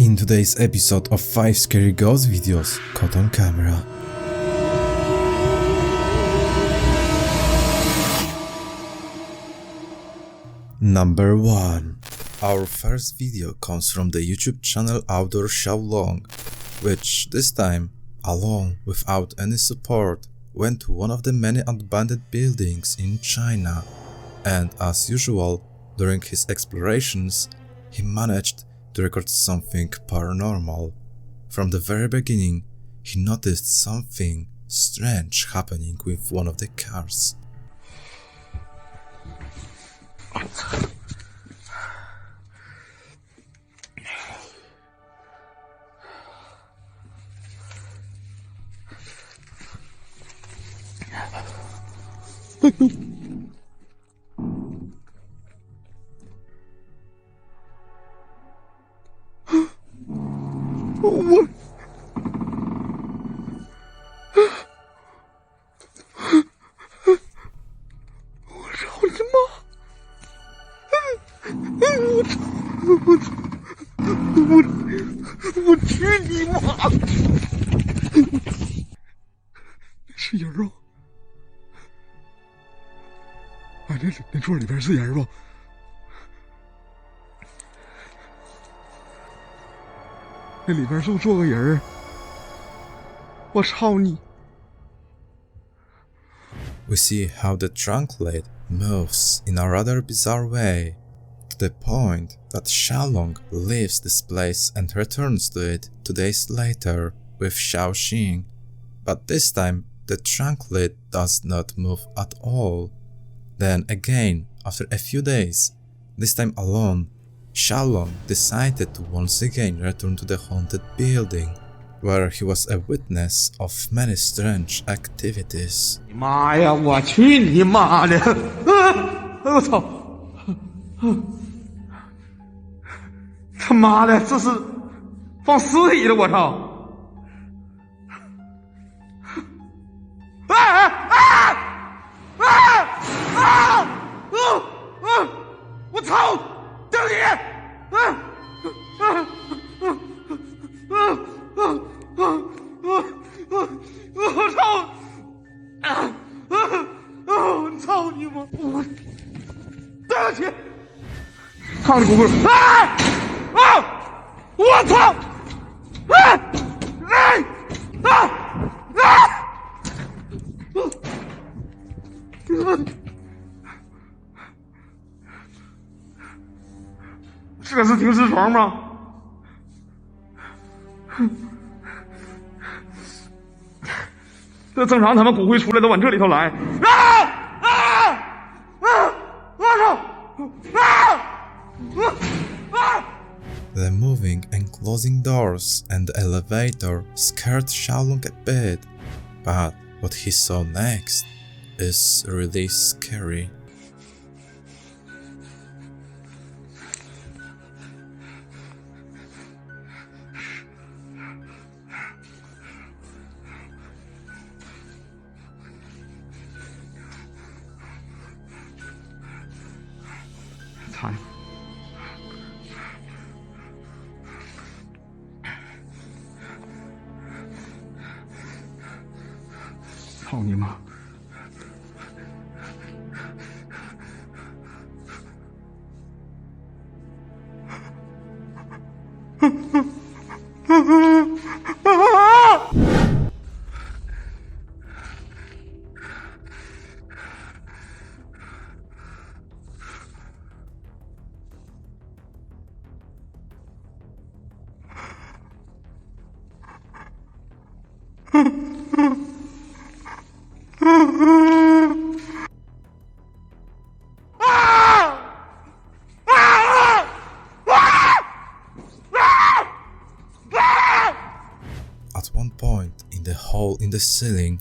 in today's episode of 5 scary ghost videos caught on camera. Number 1. Our first video comes from the YouTube channel Outdoor Xiaolong, which this time, alone without any support, went to one of the many abandoned buildings in China, and as usual, during his explorations, he managed to record something paranormal. From the very beginning, he noticed something strange happening with one of the cars.我去你妈！是人啊！啊，那桌里边是人吧？那里边是不是坐个人？我操你！ We see how the trunk lid moves in a rather bizarre way, to the point that Xiaolong leaves this place and returns to it 2 days later with Xiaoxing, but this time the trunk lid does not move at all. Then again, after a few days, this time alone, Xiaolong decided to once again return to the haunted building, where he was a witness of many strange activities. 妈呀！我去你妈的！我操！他妈的，这是放尸体了！我操！我操！掉你！我操！我操你妈！我对不起！操你姑姑！我操！这是停尸床吗？这正常，他们骨灰出来都往这里头来。The moving and closing doors and the elevator scared Xiaolong a bit, but what he saw next is really scary.操！操你妈！At one point in the hole in the ceiling,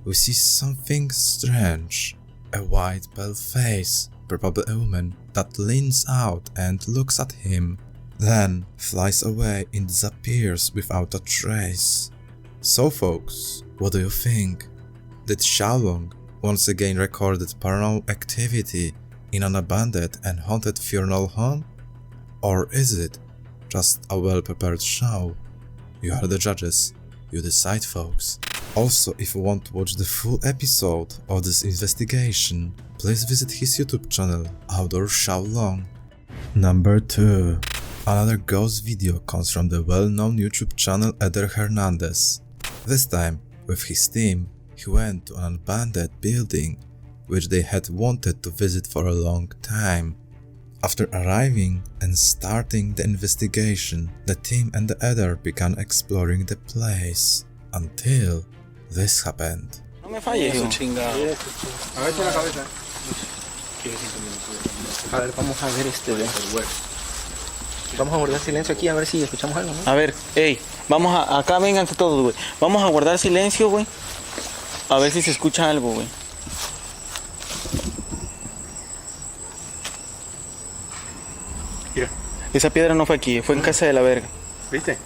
we see something strange. A white pale face, probably a woman, that leans out and looks at him, then flies away and disappears without a trace. So folks, what do you think? Did Xiaolong once again recorded paranormal activity in an abandoned and haunted funeral home? Or is it just a well-prepared show. You are the judges. You decide, folks. Also, if you want to watch the full episode of this investigation, please visit his YouTube channel, Outdoor Xiaolong. Number 2. Another ghost video comes from the well-known YouTube channel Eder Hernández. This time, with his team, he went to an abandoned building, which they had wanted to visit for a long time. After arriving and starting the investigation, the team and the Eder began exploring the place, until this happened. No me falles, hijo. Chingado. Agacha la cabeza. A ver, vamos a ver Vamos a guardar silencio aquí a ver si escuchamos algo, ¿no? A ver, ey, acá vénganse todos, güey. Vamos a guardar silencio, güey. A ver si se escucha algo, güey. Mira. Esa piedra no fue aquí, fue en casa de la verga. ¿Viste?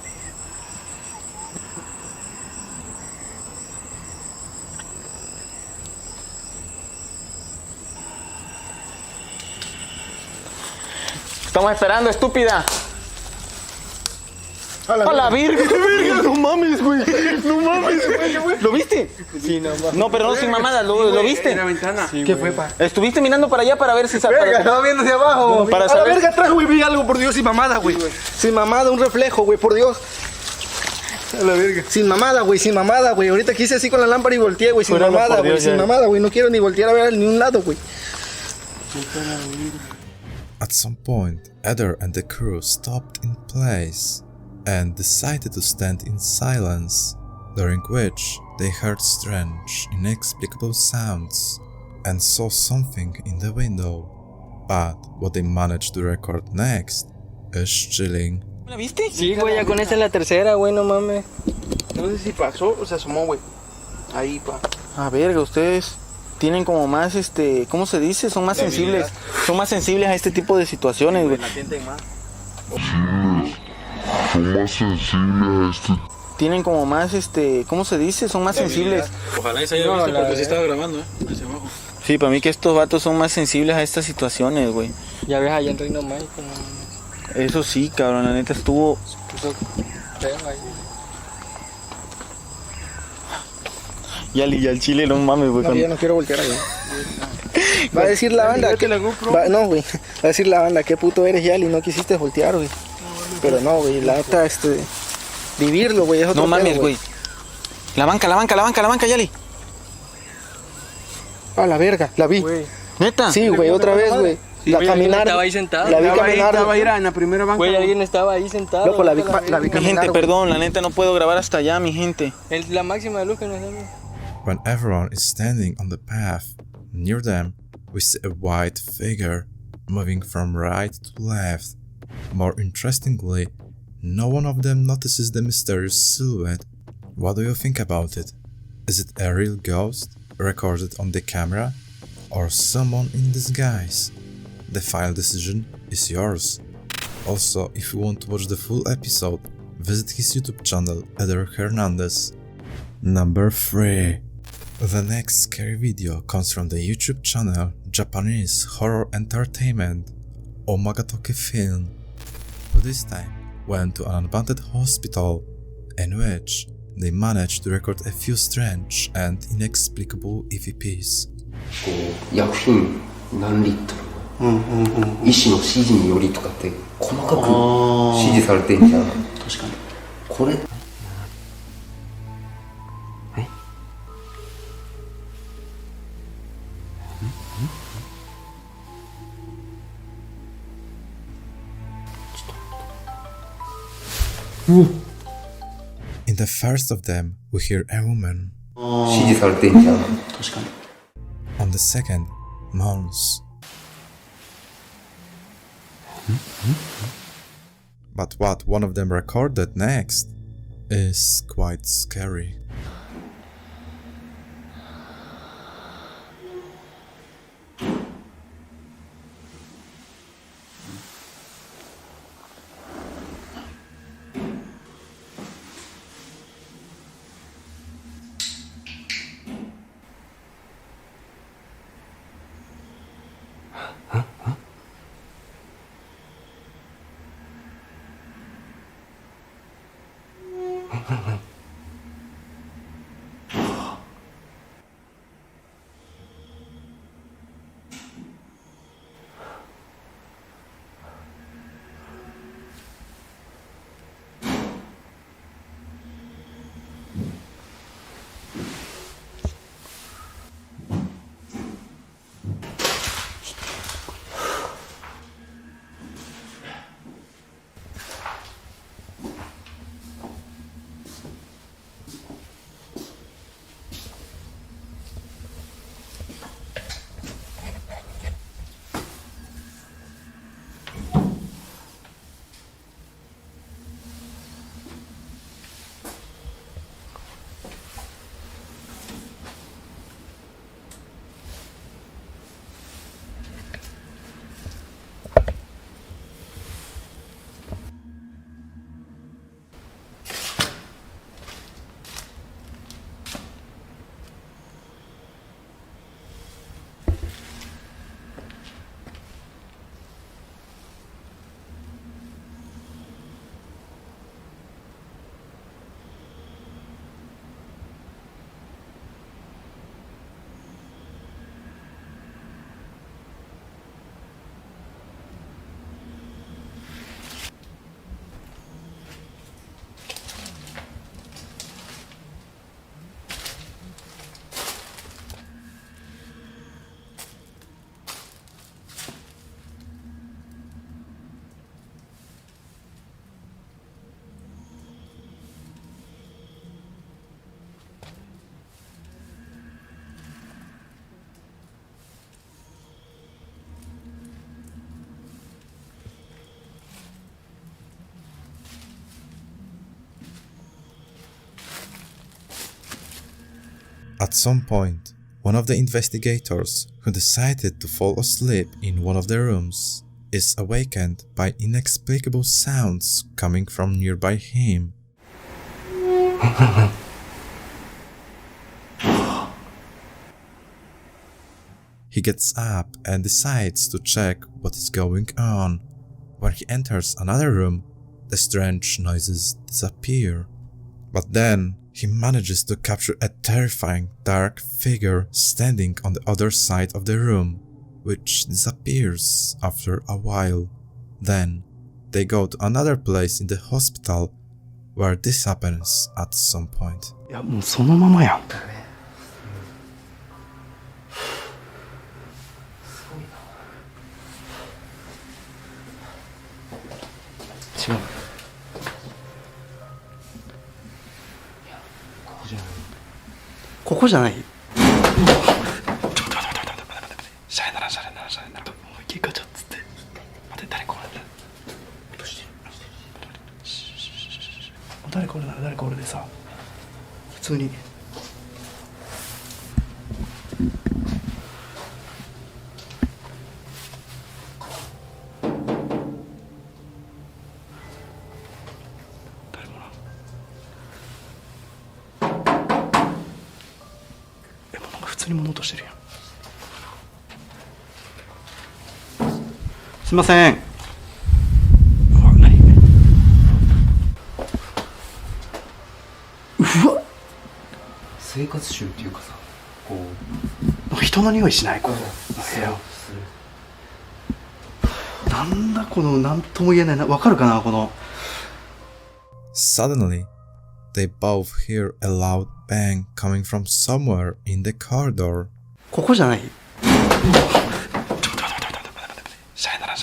Estamos esperando, estúpida. A la virgen, no mames, güey. No mames, güey. ¿Lo viste? Sí, no, mames. No, pero no sin mamada, ¿lo viste? En la ventana. Sí, ¿qué fue, pa? Estuviste mirando para allá para ver si Verga, estaba viendo hacia abajo. Para A la saber- verga atrás, güey, vi algo, por Dios, sin mamada, güey. Sin mamada, un reflejo, güey, por Dios. A la verga. Sin mamada, güey, sin mamada, güey. Ahorita quise así con la lámpara y volteé, güey, sin Júralo por mamada, güey, Dios, sin ya. mamada, güey. No quiero ni voltear a ver a ningún lado, güey. At some point, Eder and the crew stopped in place and decided to stand in silence, during which they heard strange, inexplicable sounds and saw something in the window. But what they managed to record next is chilling. ¿La viste? Sí, güey, ya con esta es la tercera, güey, no mames. No sé si pasó o se asomó, güey. Ahí, pa. A verga, ustedes tienen como más, ¿cómo se dice? Son más sensibles. Son más sensibles a este tipo de situaciones, güey. La sienten más. Tienen como más, ¿cómo se dice? Son más sensibles. Ojalá y se haya visto porque sí estaba grabando, hacia abajo. Sí, para mí que estos vatos son más sensibles a estas situaciones, güey. Ya ves allá en Reino Mágico, no. Eso sí, cabrón, la neta estuvo... Puso feo ahí. Ya al chile, no mames, güey. No, yo no quiero voltear ahí. Va a decir la banda que la GoPro. no, güey. Va a decir la banda, qué puto eres, Yali, no quisiste voltear, güey. Pero no, güey, la neta, vivirlo, güey, es otro No mames, pedo, güey. La banca, Yali. A la verga, la vi. ¿Neta? Sí, güey, otra vez, güey. La caminar. Estaba ahí sentado. La vi Estaba ahí, caminar. estaba ahí en la primera banca. Güey, alguien estaba ahí sentado. Loco, la vi Mi caminar. gente, güey. perdón, la neta no puedo grabar hasta allá, mi gente. La máxima de luz que nos da. When everyone is standing on the path, near them, we see a white figure moving from right to left. More interestingly, no one of them notices the mysterious silhouette. What do you think about it? Is it a real ghost recorded on the camera, or someone in disguise? The final decision is yours. Also, if you want to watch the full episode, visit his YouTube channel Eder Hernández. Number 3. The next scary video comes from the YouTube channel Japanese Horror Entertainment Omagatoki FILM, who this time went to an abandoned hospital, in which they managed to record a few strange and inexplicable EVPs. こう薬品何リットル、医師の指示によりとかって細かく指示されてんじゃん。確かにこれIn the first of them, we hear a woman. 指示されてんじゃん。確かに On the second, moans. But what one of them recorded next is quite scary. At some point, one of the investigators who decided to fall asleep in one of the rooms is awakened by inexplicable sounds coming from nearby him. He gets up and decides to check what is going on. When he enters another room, the strange noises disappear. But then, he manages to capture a terrifying dark figure standing on the other side of the room, which disappears after a while. Then, they go to another place in the hospital where this happens at some point. いやもうそのままやん。違う。ここじゃない。ちょっと待って。シャレなら。もう一回ちょっつって。待って、誰これ。誰これでさ、普通に。普通に物音してるやん。すいません。うわ、何？うわ。生活臭っていうかさ、こう人の匂いしないこの部屋。なんだこのなんとも言えないな。わかるかなこの。Suddenly, they both hear a loud bang coming from somewhere in the corridor. ここじゃない。シャレなら。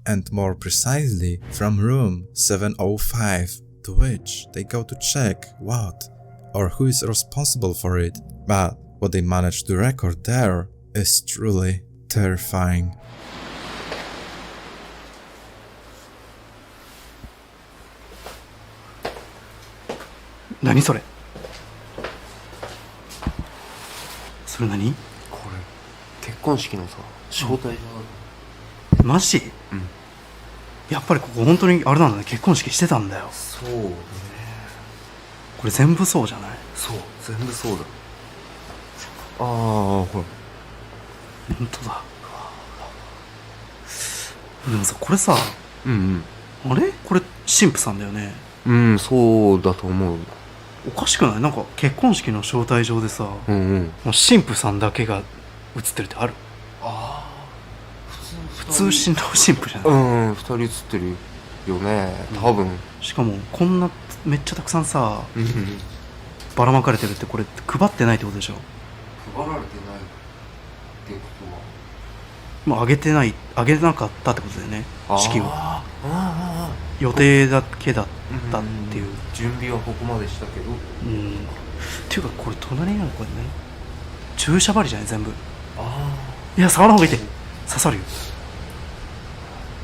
And more precisely, from room 705, to which they go to check what or who is responsible for it. But what they manage to record there is truly terrifying. 何それ？それ何？これ結婚式のさ招待状だ。マジ？うん。やっぱりここ本当にあれなんだね。結婚式してたんだよ。そうね。これ全部そうじゃない？そう全部そうだ。ああほら。本当だ。でもさこれさ、うんあれ？これ神父さんだよね。うん。うん、そうだと思う。おかしくない？なんか結婚式の招待状でさ、うんうん。もう神父さんだけが写ってるってある？ああ。普通新郎新婦じゃない？うん、二人写ってるよね。多分。しかもこんなめっちゃたくさんさ、うん。ばらまかれてるってこれ配ってないってことでしょ？配られてないってことは。もうあげなかったってことだよね。式をあ予定だけだったっていう。準備はここまでしたけど。っていうかこれ隣にあるこれね。注射針じゃない全部。いや触らんほうがいいって。刺さるよ。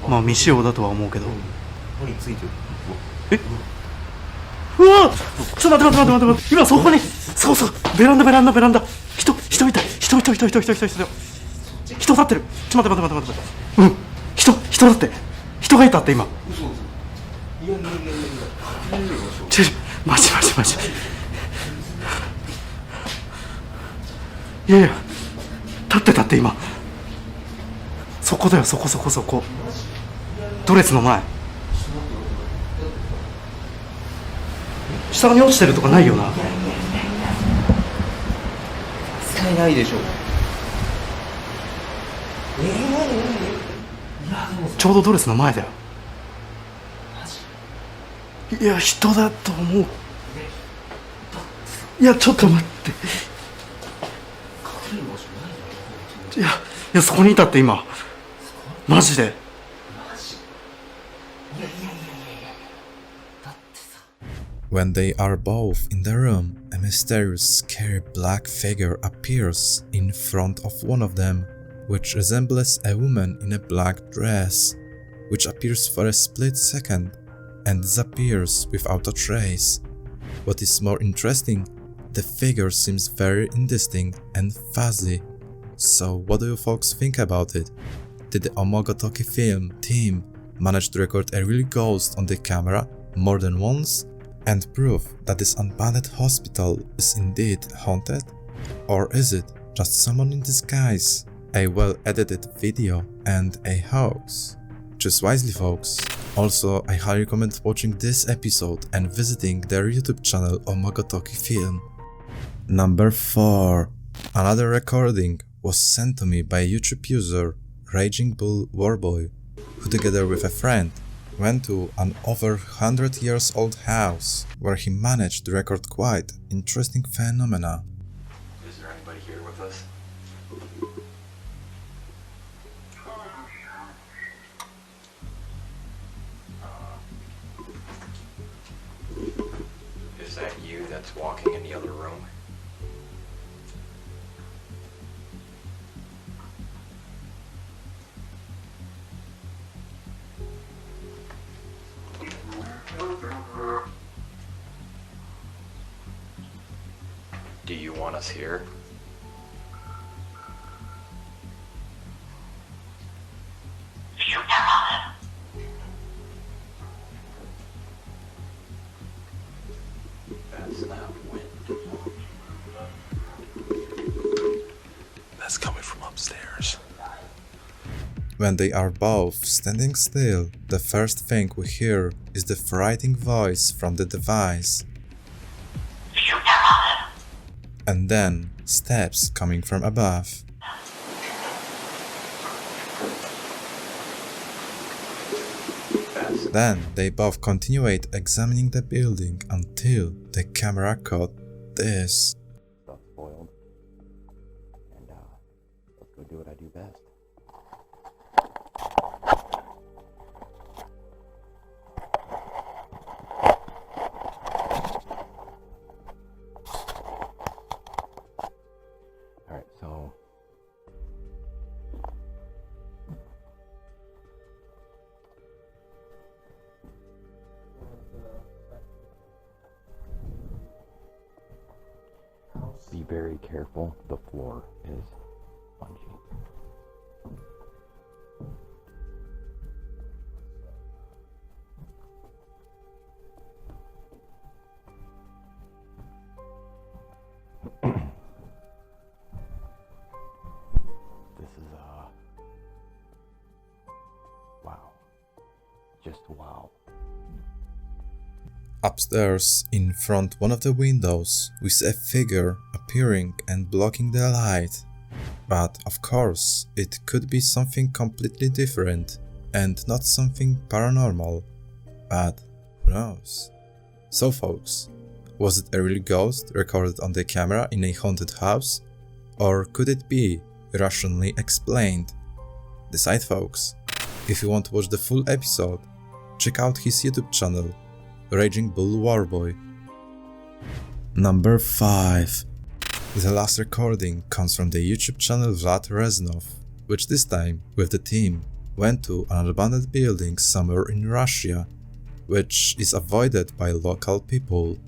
まあ未使用だとは思うけど。針ついてる。え？うわ！ちょっと待って。今そこにそうベランダ。人いた。人立ってる。ちょっと待って。人だって。人がいたって今。マジ。いや立って今。そこだよそこ。ドレスの前。下に落ちてるとかないよな。絶対ないでしょ。ちょうどドレスの前だよ。いや人だと思う。いやちょっと待って。いやそこにいたって今。マジで。When they are both in the room, a mysterious, scary black figure appears in front of one of them, which resembles a woman in a black dress, which appears for a split second and disappears without a trace. What is more interesting, the figure seems very indistinct and fuzzy. So what do you folks think about it? Did the Omagatoki FILM team manage to record a real ghost on the camera more than once and prove that this abandoned hospital is indeed haunted? Or is it just someone in disguise, a well-edited video and a hoax? Choose wisely, folks. Also, I highly recommend watching this episode and visiting their YouTube channel Omagatoki FILM. Number 4. Another recording was sent to me by a YouTube user, ragingbull warboy, who together with a friend went to an over 100 years old house where he managed to record quite interesting phenomena. Is there anybody here with us? Is that you that's walking in the other room? Do you want us here? That's not wind. That's coming from upstairs. When they are both standing still, the first thing we hear is the frightening voice from the device. And then steps coming from above. Then they both continued examining the building until the camera caught this. Stuff spoiled. And let's go do what I do best. Alright, so be very careful, the floor is spongy. This is wow. Just wow. Upstairs, in front one of the windows, we see a figure appearing and blocking the light. But of course, it could be something completely different and not something paranormal. But who knows? So folks, was it a real ghost recorded on the camera in a haunted house? Or could it be rationally explained? Decide, folks. If you want to watch the full episode, check out his YouTube channel, ragingbull warboy. Number 5. The last recording comes from the YouTube channel Vlad Reznov, which this time, with the team, went to an abandoned building somewhere in Russia, which is avoided by local people.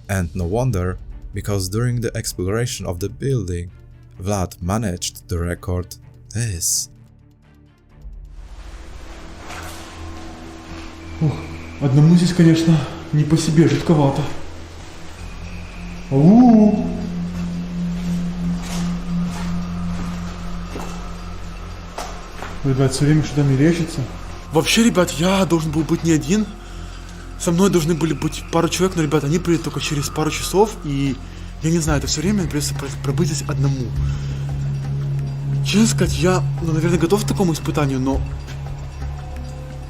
And no wonder, because during the exploration of the building, Vlad managed to record this. Одному здесь, конечно, не по себе, жутковато. У-у-у. Ребят, все время что-то мерещится. Вообще, ребят, я должен был быть не один. Со мной должны были быть пару человек, но, ребят, они приедут только через пару часов. И я не знаю, это все время придется пробыть здесь одному. Честно сказать, я, наверное, готов к такому испытанию, но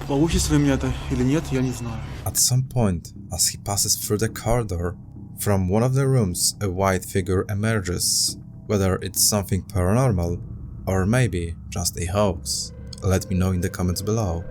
получится ли у меня это или нет, я не знаю. At some point, as he passes through the corridor, from one of the rooms a white figure emerges. Whether it's something paranormal, or maybe just a hoax. Let me know in the comments below.